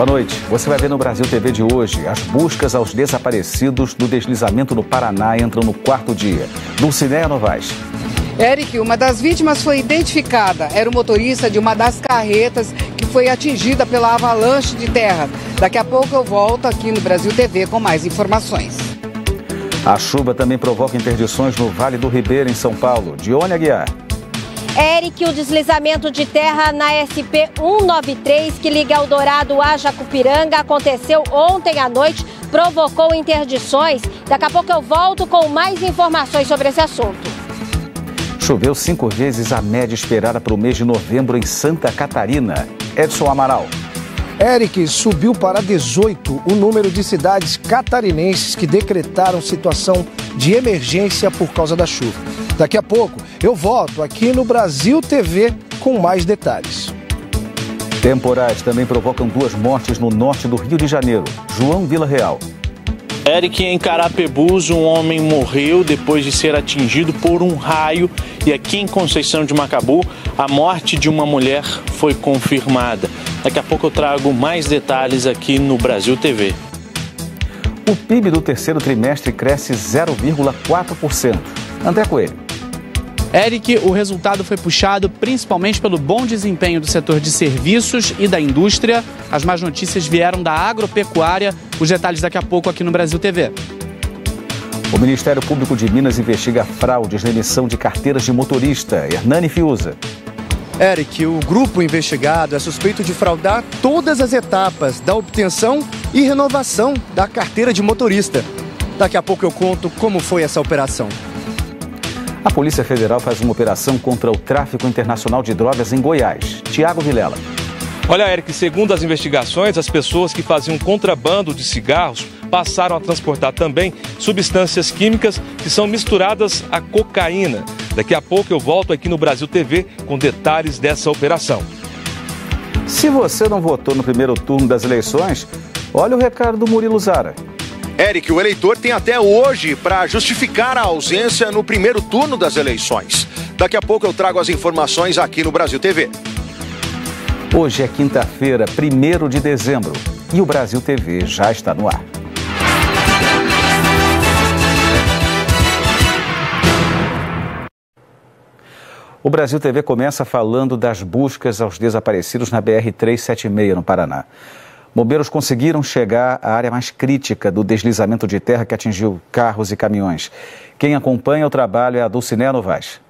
Boa noite. Você vai ver no Brasil TV de hoje. As buscas aos desaparecidos do deslizamento no Paraná entram no 4º dia. Dulcinéia Novaes. Eric, uma das vítimas foi identificada. Era o motorista de uma das carretas que foi atingida pela avalanche de terra. Daqui a pouco eu volto aqui no Brasil TV com mais informações. A chuva também provoca interdições no Vale do Ribeira, em São Paulo. Dione Aguiar. Eric, o deslizamento de terra na SP-193, que liga Eldorado a Jacupiranga, aconteceu ontem à noite, provocou interdições. Daqui a pouco eu volto com mais informações sobre esse assunto. Choveu 5 vezes a média esperada para o mês de novembro em Santa Catarina. Edson Amaral. Eric, subiu para 18 o número de cidades catarinenses que decretaram situação de emergência por causa da chuva. Daqui a pouco eu volto aqui no Brasil TV com mais detalhes. Temporais também provocam 2 mortes no norte do Rio de Janeiro. João Vila Real. Eric, em Carapebus, um homem morreu depois de ser atingido por um raio. E aqui em Conceição de Macabu, a morte de uma mulher foi confirmada. Daqui a pouco eu trago mais detalhes aqui no Brasil TV. O PIB do 3º trimestre cresce 0,4%. André Coelho. Eric, o resultado foi puxado principalmente pelo bom desempenho do setor de serviços e da indústria. As más notícias vieram da agropecuária. Os detalhes daqui a pouco aqui no Brasil TV. O Ministério Público de Minas investiga fraudes na emissão de carteiras de motorista. Hernani Fiuza. Eric, o grupo investigado é suspeito de fraudar todas as etapas da obtenção e renovação da carteira de motorista. Daqui a pouco eu conto como foi essa operação. A Polícia Federal faz uma operação contra o tráfico internacional de drogas em Goiás. Tiago Vilela. Olha, Eric, segundo as investigações, as pessoas que faziam contrabando de cigarros passaram a transportar também substâncias químicas que são misturadas à cocaína. Daqui a pouco eu volto aqui no Brasil TV com detalhes dessa operação. Se você não votou no primeiro turno das eleições, olha o recado do Murilo Zara. Eric, o eleitor tem até hoje para justificar a ausência no primeiro turno das eleições. Daqui a pouco eu trago as informações aqui no Brasil TV. Hoje é quinta-feira, 1º de dezembro, e o Brasil TV já está no ar. O Brasil TV começa falando das buscas aos desaparecidos na BR-376, no Paraná. Bombeiros conseguiram chegar à área mais crítica do deslizamento de terra que atingiu carros e caminhões. Quem acompanha o trabalho é a Dulcinéia Novaes.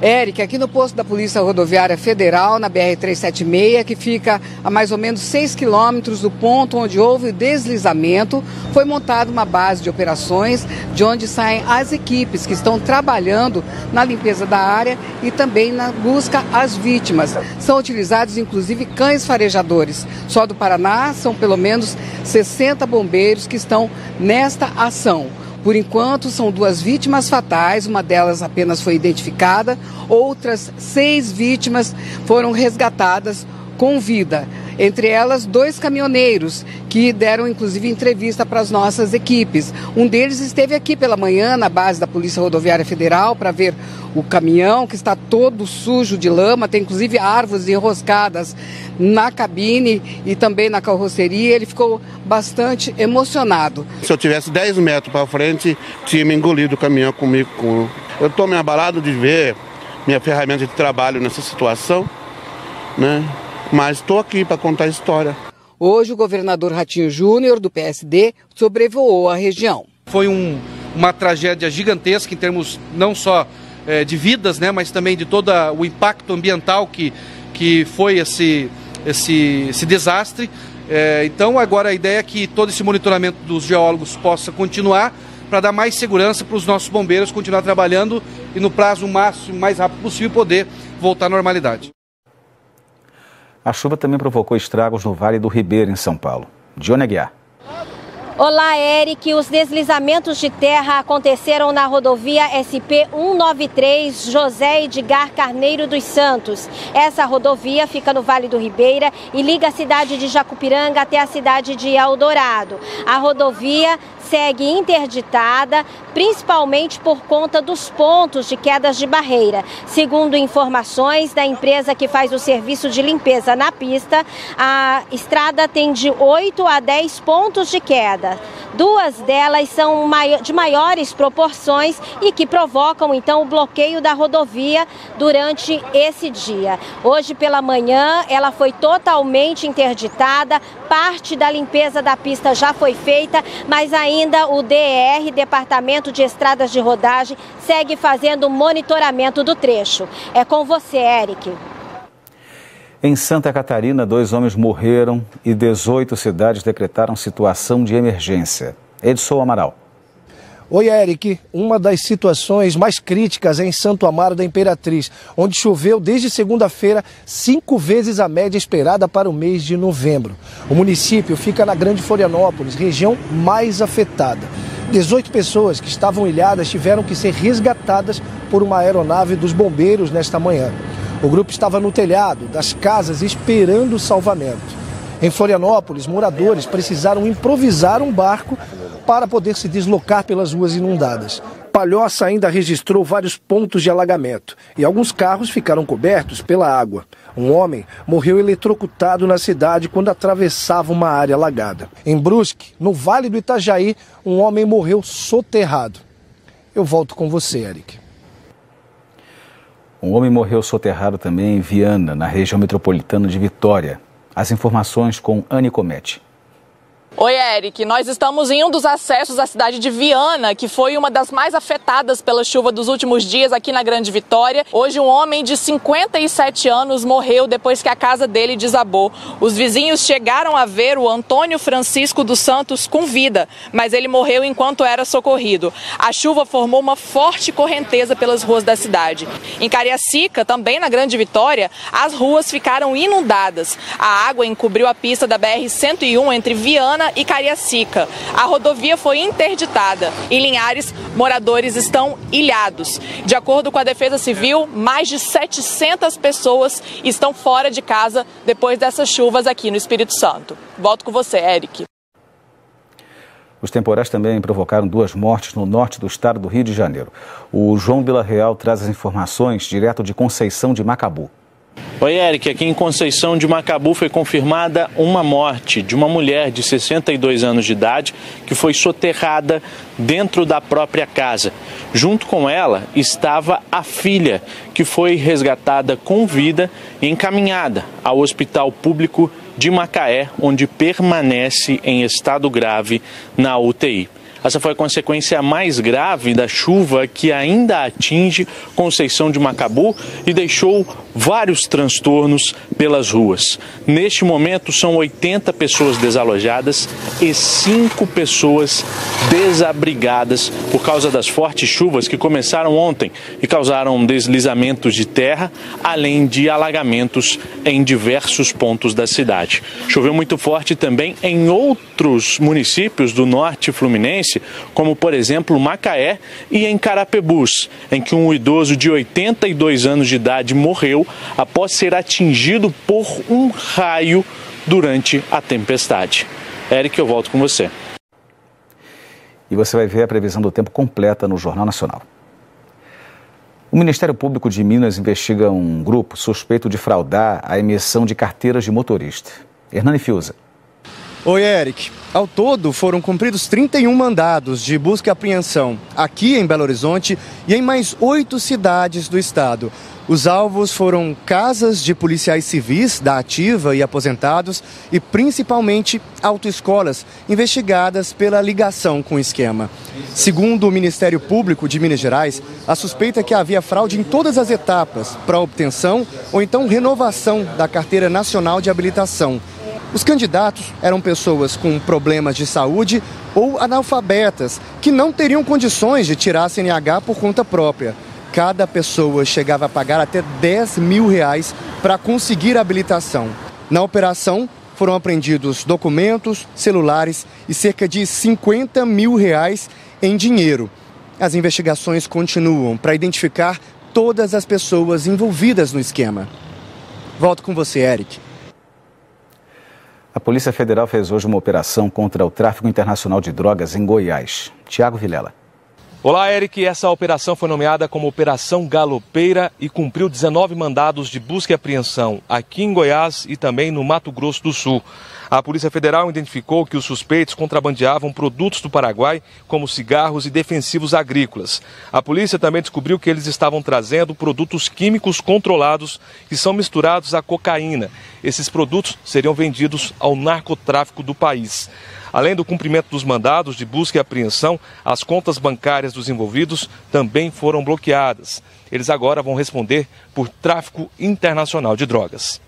Eric, aqui no posto da Polícia Rodoviária Federal, na BR-376, que fica a mais ou menos 6 quilômetros do ponto onde houve o deslizamento, foi montada uma base de operações de onde saem as equipes que estão trabalhando na limpeza da área e também na busca às vítimas. São utilizados, inclusive, cães farejadores. Só do Paraná são pelo menos 60 bombeiros que estão nesta ação. Por enquanto, são 2 vítimas fatais, uma delas apenas foi identificada, outras 6 vítimas foram resgatadas com vida. Entre elas, 2 caminhoneiros que deram, inclusive, entrevista para as nossas equipes. Um deles esteve aqui pela manhã na base da Polícia Rodoviária Federal para ver o caminhão, que está todo sujo de lama, tem inclusive árvores enroscadas na cabine e também na carroceria. Ele ficou bastante emocionado. Se eu tivesse 10 metros para frente, tinha me engolido o caminhão comigo. Eu estou me abalado de ver minha ferramenta de trabalho nessa situação, né? Mas estou aqui para contar a história. Hoje o governador Ratinho Júnior, do PSD, sobrevoou a região. Foi uma tragédia gigantesca em termos não só de vidas, né, mas também de todo o impacto ambiental que foi esse desastre. Então agora a ideia é que todo esse monitoramento dos geólogos possa continuar para dar mais segurança para os nossos bombeiros continuar trabalhando e no prazo máximo, mais rápido possível, poder voltar à normalidade. A chuva também provocou estragos no Vale do Ribeira, em São Paulo. Dione Aguiar. Olá, Eric. Os deslizamentos de terra aconteceram na rodovia SP-193 José Edgar Carneiro dos Santos. Essa rodovia fica no Vale do Ribeira e liga a cidade de Jacupiranga até a cidade de Eldorado. A rodovia segue interditada, principalmente por conta dos pontos de quedas de barreira. Segundo informações da empresa que faz o serviço de limpeza na pista, a estrada tem de 8 a 10 pontos de queda. Duas delas são de maiores proporções e que provocam, então, o bloqueio da rodovia durante esse dia. Hoje pela manhã, ela foi totalmente interditada, parte da limpeza da pista já foi feita, mas ainda o DR, Departamento de Estradas de Rodagem, segue fazendo monitoramento do trecho. É com você, Eric. Em Santa Catarina, 2 homens morreram e 18 cidades decretaram situação de emergência. Edson Amaral. Oi, Eric. Uma das situações mais críticas é em Santo Amaro da Imperatriz, onde choveu desde segunda-feira 5 vezes a média esperada para o mês de novembro. O município fica na Grande Florianópolis, região mais afetada. 18 pessoas que estavam ilhadas tiveram que ser resgatadas por uma aeronave dos bombeiros nesta manhã. O grupo estava no telhado das casas esperando o salvamento. Em Florianópolis, moradores precisaram improvisar um barco para poder se deslocar pelas ruas inundadas. Palhoça ainda registrou vários pontos de alagamento e alguns carros ficaram cobertos pela água. Um homem morreu eletrocutado na cidade quando atravessava uma área alagada. Em Brusque, no Vale do Itajaí, um homem morreu soterrado. Eu volto com você, Eric. Um homem morreu soterrado também em Viana, na região metropolitana de Vitória. As informações com Anne Comete. Oi, Eric. Nós estamos em um dos acessos à cidade de Viana, que foi uma das mais afetadas pela chuva dos últimos dias aqui na Grande Vitória. Hoje, um homem de 57 anos morreu depois que a casa dele desabou. Os vizinhos chegaram a ver o Antônio Francisco dos Santos com vida, mas ele morreu enquanto era socorrido. A chuva formou uma forte correnteza pelas ruas da cidade. Em Cariacica, também na Grande Vitória, as ruas ficaram inundadas. A água encobriu a pista da BR-101 entre Viana e Cariacica. A rodovia foi interditada. Em Linhares, moradores estão ilhados. De acordo com a Defesa Civil, mais de 700 pessoas estão fora de casa depois dessas chuvas aqui no Espírito Santo. Volto com você, Eric. Os temporais também provocaram 2 mortes no norte do estado do Rio de Janeiro. O João Vila Real traz as informações direto de Conceição de Macabu. Oi, Eric. Aqui em Conceição de Macabu foi confirmada uma morte de uma mulher de 62 anos de idade que foi soterrada dentro da própria casa. Junto com ela estava a filha, que foi resgatada com vida e encaminhada ao Hospital Público de Macaé, onde permanece em estado grave na UTI. Essa foi a consequência mais grave da chuva que ainda atinge Conceição de Macabu e deixou vários transtornos pelas ruas. Neste momento, são 80 pessoas desalojadas e 5 pessoas desabrigadas por causa das fortes chuvas que começaram ontem e causaram deslizamentos de terra, além de alagamentos em diversos pontos da cidade. Choveu muito forte também em outros municípios do norte fluminense, como, por exemplo, Macaé e em Carapebus, em que um idoso de 82 anos de idade morreu após ser atingido por um raio durante a tempestade. Eric, eu volto com você. E você vai ver a previsão do tempo completa no Jornal Nacional. O Ministério Público de Minas investiga um grupo suspeito de fraudar a emissão de carteiras de motorista. Hernani Fiuza. Oi, Eric. Ao todo, foram cumpridos 31 mandados de busca e apreensão aqui em Belo Horizonte e em mais 8 cidades do estado. Os alvos foram casas de policiais civis da ativa e aposentados e principalmente autoescolas investigadas pela ligação com o esquema. Segundo o Ministério Público de Minas Gerais, a suspeita é que havia fraude em todas as etapas para obtenção ou então renovação da Carteira Nacional de Habilitação. Os candidatos eram pessoas com problemas de saúde ou analfabetas que não teriam condições de tirar a CNH por conta própria. Cada pessoa chegava a pagar até R$10 mil para conseguir a habilitação. Na operação, foram apreendidos documentos, celulares e cerca de R$50 mil em dinheiro. As investigações continuam para identificar todas as pessoas envolvidas no esquema. Volto com você, Eric. A Polícia Federal fez hoje uma operação contra o tráfico internacional de drogas em Goiás. Tiago Vilela. Olá, Eric. Essa operação foi nomeada como Operação Galopeira e cumpriu 19 mandados de busca e apreensão aqui em Goiás e também no Mato Grosso do Sul. A Polícia Federal identificou que os suspeitos contrabandeavam produtos do Paraguai, como cigarros e defensivos agrícolas. A polícia também descobriu que eles estavam trazendo produtos químicos controlados que são misturados à cocaína. Esses produtos seriam vendidos ao narcotráfico do país. Além do cumprimento dos mandados de busca e apreensão, as contas bancárias dos envolvidos também foram bloqueadas. Eles agora vão responder por tráfico internacional de drogas.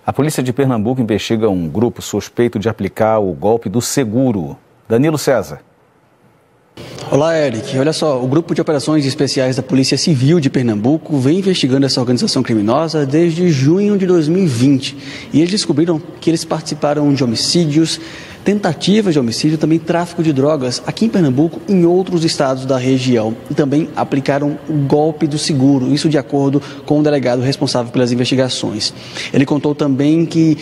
A polícia de Pernambuco investiga um grupo suspeito de aplicar o golpe do seguro. Danilo César. Olá, Eric. Olha só, o Grupo de Operações Especiais da Polícia Civil de Pernambuco vem investigando essa organização criminosa desde junho de 2020. E eles descobriram que eles participaram de homicídios, tentativas de homicídio, também tráfico de drogas aqui em Pernambuco e em outros estados da região. E também aplicaram o golpe do seguro, isso de acordo com o delegado responsável pelas investigações. Ele contou também que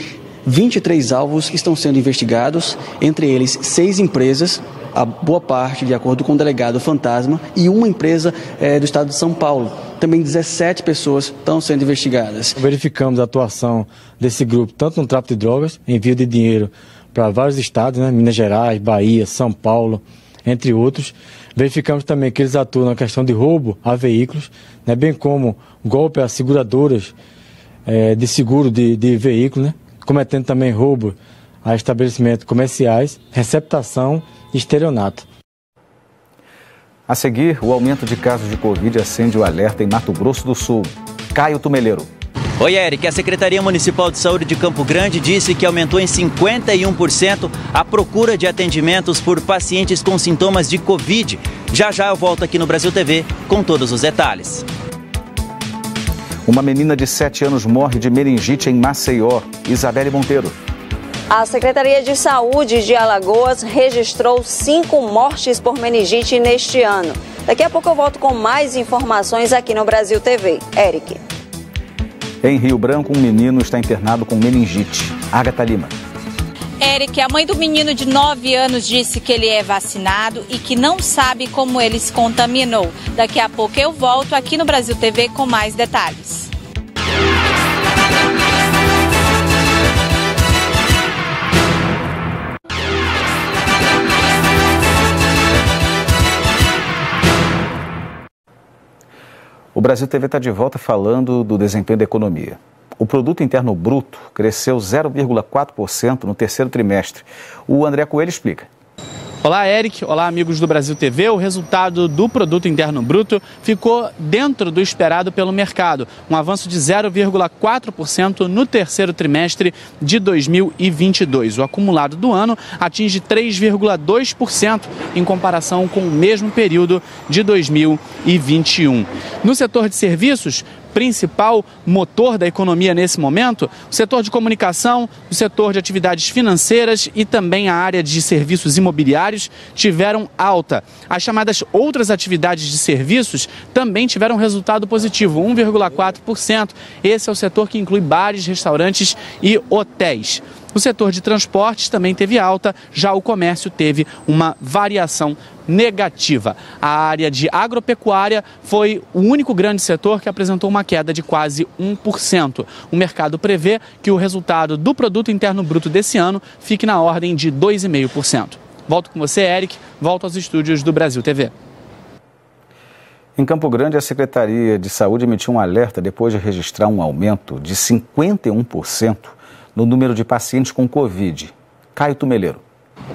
23 alvos estão sendo investigados, entre eles 6 empresas, a boa parte, de acordo com o delegado Fantasma, e uma empresa do estado de São Paulo. Também 17 pessoas estão sendo investigadas. Verificamos a atuação desse grupo, tanto no tráfico de drogas, envio de dinheiro para vários estados, né, Minas Gerais, Bahia, São Paulo, entre outros. Verificamos também que eles atuam na questão de roubo a veículos, né, bem como golpe a seguradoras de seguro de veículos, né, cometendo também roubo a estabelecimentos comerciais, receptação e estelionato. A seguir, o aumento de casos de Covid acende o alerta em Mato Grosso do Sul. Caio Tumeleiro. Oi, Eric. A Secretaria Municipal de Saúde de Campo Grande disse que aumentou em 51% a procura de atendimentos por pacientes com sintomas de Covid. Já eu volto aqui no Brasil TV com todos os detalhes. Uma menina de 7 anos morre de meningite em Maceió. Isabelle Monteiro. A Secretaria de Saúde de Alagoas registrou 5 mortes por meningite neste ano. Daqui a pouco eu volto com mais informações aqui no Brasil TV. Eric. Em Rio Branco, um menino está internado com meningite. Agatha Lima. Eric, a mãe do menino de 9 anos disse que ele é vacinado e que não sabe como ele se contaminou. Daqui a pouco eu volto aqui no Brasil TV com mais detalhes. O Brasil TV está de volta falando do desempenho da economia. O Produto Interno Bruto cresceu 0,4% no terceiro trimestre. O André Coelho explica. Olá, Eric. Olá, amigos do Brasil TV. O resultado do Produto Interno Bruto ficou dentro do esperado pelo mercado, um avanço de 0,4% no terceiro trimestre de 2022. O acumulado do ano atinge 3,2% em comparação com o mesmo período de 2021. No setor de serviços, principal motor da economia nesse momento, o setor de comunicação, o setor de atividades financeiras e também a área de serviços imobiliários tiveram alta. As chamadas outras atividades de serviços também tiveram resultado positivo, 1,4%. Esse é o setor que inclui bares, restaurantes e hotéis. O setor de transportes também teve alta, já o comércio teve uma variação negativa. A área de agropecuária foi o único grande setor que apresentou uma queda de quase 1%. O mercado prevê que o resultado do Produto Interno Bruto desse ano fique na ordem de 2,5%. Volto com você, Eric. Volto aos estúdios do Brasil TV. Em Campo Grande, a Secretaria de Saúde emitiu um alerta depois de registrar um aumento de 51% no número de pacientes com Covid. Caio Tumeleiro.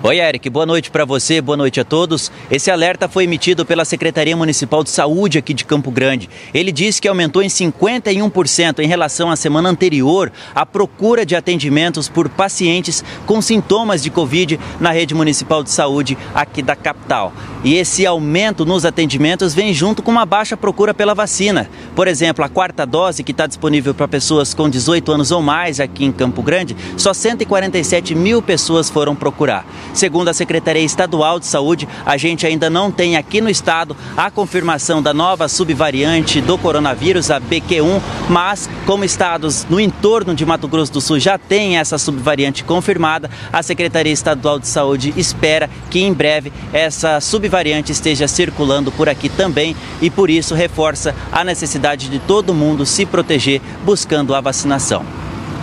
Oi, Eric. Boa noite para você, boa noite a todos. Esse alerta foi emitido pela Secretaria Municipal de Saúde aqui de Campo Grande. Ele diz que aumentou em 51% em relação à semana anterior a procura de atendimentos por pacientes com sintomas de Covid na rede municipal de saúde aqui da capital. E esse aumento nos atendimentos vem junto com uma baixa procura pela vacina. Por exemplo, a quarta dose, que está disponível para pessoas com 18 anos ou mais aqui em Campo Grande, só 147 mil pessoas foram procurar. Segundo a Secretaria Estadual de Saúde, a gente ainda não tem aqui no estado a confirmação da nova subvariante do coronavírus, a BQ1, mas como estados no entorno de Mato Grosso do Sul já têm essa subvariante confirmada, a Secretaria Estadual de Saúde espera que em breve essa subvariante esteja circulando por aqui também e por isso reforça a necessidade de todo mundo se proteger buscando a vacinação.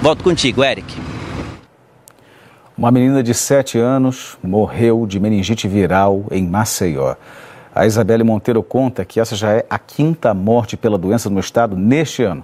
Volto contigo, Eric. Uma menina de 7 anos morreu de meningite viral em Maceió. A Isabelle Monteiro conta que essa já é a 5ª morte pela doença no estado neste ano.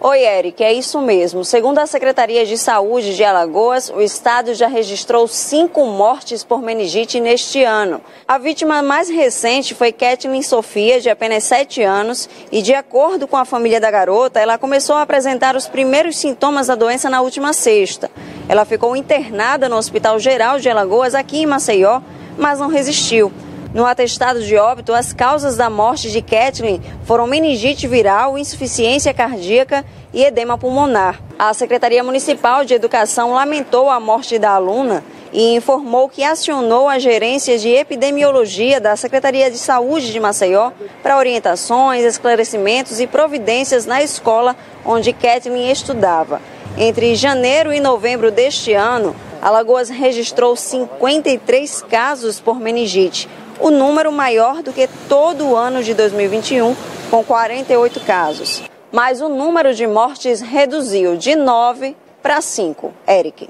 Oi, Eric, é isso mesmo. Segundo a Secretaria de Saúde de Alagoas, o estado já registrou 5 mortes por meningite neste ano. A vítima mais recente foi Kathleen Sofia, de apenas 7 anos, e de acordo com a família da garota, ela começou a apresentar os primeiros sintomas da doença na última sexta. Ela ficou internada no Hospital Geral de Alagoas, aqui em Maceió, mas não resistiu. No atestado de óbito, as causas da morte de Kathleen foram meningite viral, insuficiência cardíaca e edema pulmonar. A Secretaria Municipal de Educação lamentou a morte da aluna e informou que acionou a Gerência de Epidemiologia da Secretaria de Saúde de Maceió para orientações, esclarecimentos e providências na escola onde Kathleen estudava. Entre janeiro e novembro deste ano, Alagoas registrou 53 casos por meningite, o número maior do que todo o ano de 2021, com 48 casos. Mas o número de mortes reduziu de 9 para 5. Eric.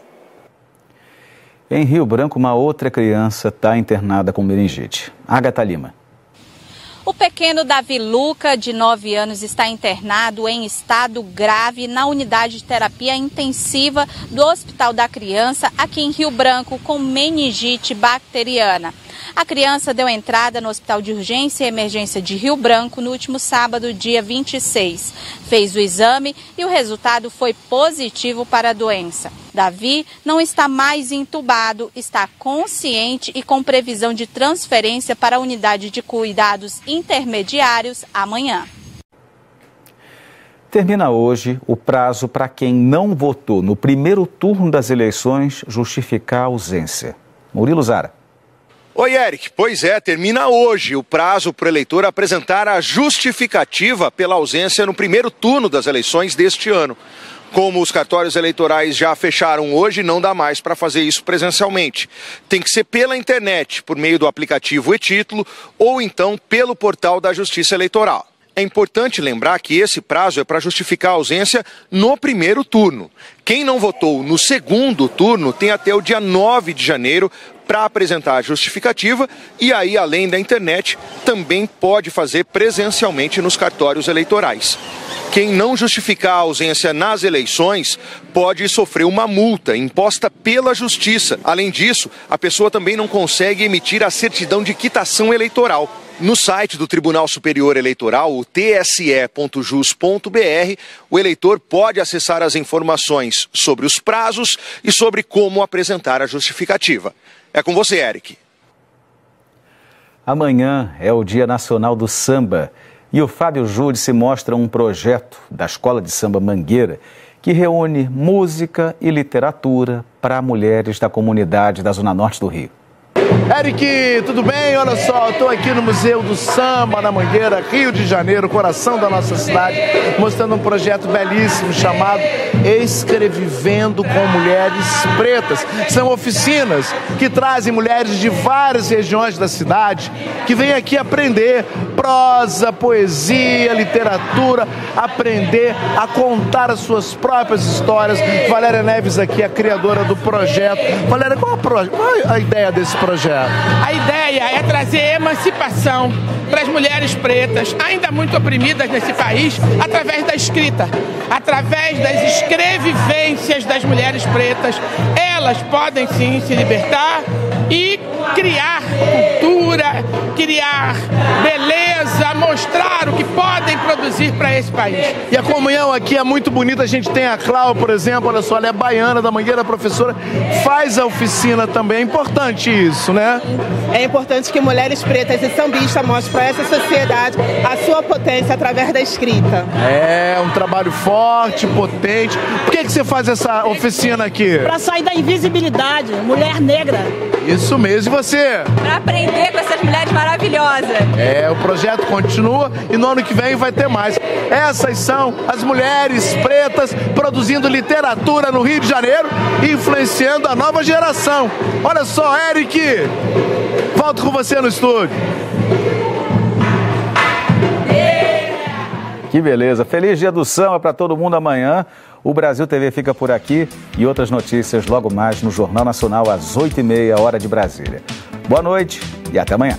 Em Rio Branco, uma outra criança está internada com meningite. Agatha Lima. O pequeno Davi Luca, de 9 anos, está internado em estado grave na unidade de terapia intensiva do Hospital da Criança, aqui em Rio Branco, com meningite bacteriana. A criança deu entrada no Hospital de Urgência e Emergência de Rio Branco no último sábado, dia 26. Fez o exame e o resultado foi positivo para a doença. Davi não está mais entubado, está consciente e com previsão de transferência para a unidade de cuidados intermediários amanhã. Termina hoje o prazo para quem não votou no primeiro turno das eleições justificar a ausência. Murilo Zara. Oi, Eric. Pois é, termina hoje o prazo para o eleitor apresentar a justificativa pela ausência no primeiro turno das eleições deste ano. Como os cartórios eleitorais já fecharam hoje, não dá mais para fazer isso presencialmente. Tem que ser pela internet, por meio do aplicativo e-Título ou então pelo portal da Justiça Eleitoral. É importante lembrar que esse prazo é para justificar a ausência no primeiro turno. Quem não votou no segundo turno tem até o dia 9 de janeiro para apresentar a justificativa e aí, além da internet, também pode fazer presencialmente nos cartórios eleitorais. Quem não justificar a ausência nas eleições pode sofrer uma multa imposta pela Justiça. Além disso, a pessoa também não consegue emitir a certidão de quitação eleitoral. No site do Tribunal Superior Eleitoral, o tse.jus.br, o eleitor pode acessar as informações sobre os prazos e sobre como apresentar a justificativa. É com você, Eric. Amanhã é o Dia Nacional do Samba e o Fábio Júdice mostra um projeto da Escola de Samba Mangueira que reúne música e literatura para mulheres da comunidade da Zona Norte do Rio. Eric, tudo bem? Olha só, estou aqui no Museu do Samba, na Mangueira, Rio de Janeiro, coração da nossa cidade, mostrando um projeto belíssimo chamado Escrevivendo com Mulheres Pretas. São oficinas que trazem mulheres de várias regiões da cidade, que vêm aqui aprender prosa, poesia, literatura, aprender a contar as suas próprias histórias. Valéria Neves aqui, a criadora do projeto. Valéria, qual a ideia desse projeto? projeto? A ideia é trazer emancipação para as mulheres pretas, ainda muito oprimidas nesse país, através da escrita, através das escrevivências das mulheres pretas. Elas podem sim se libertar e criar cultura, criar beleza, mostrar o que podem produzir para esse país. E a comunhão aqui é muito bonita. A gente tem a Clau, por exemplo, olha só, ela é baiana, da Mangueira, professora, faz a oficina também. É importante isso, né? É importante que mulheres pretas e sambistas mostrem para essa sociedade a sua potência através da escrita. É um trabalho forte, potente. Por que você faz essa oficina aqui? Para sair da invisibilidade, mulher negra. Isso mesmo. E você? Para aprender com essas mulheres maravilhosas. O projeto continua e no ano que vem vai ter mais. Essas são as mulheres pretas produzindo literatura no Rio de Janeiro e influenciando a nova geração. Olha só, Eric, volto com você no estúdio. Que beleza. Feliz dia do samba para todo mundo amanhã. O Brasil TV fica por aqui e outras notícias logo mais no Jornal Nacional às 8h30, hora de Brasília. Boa noite e até amanhã.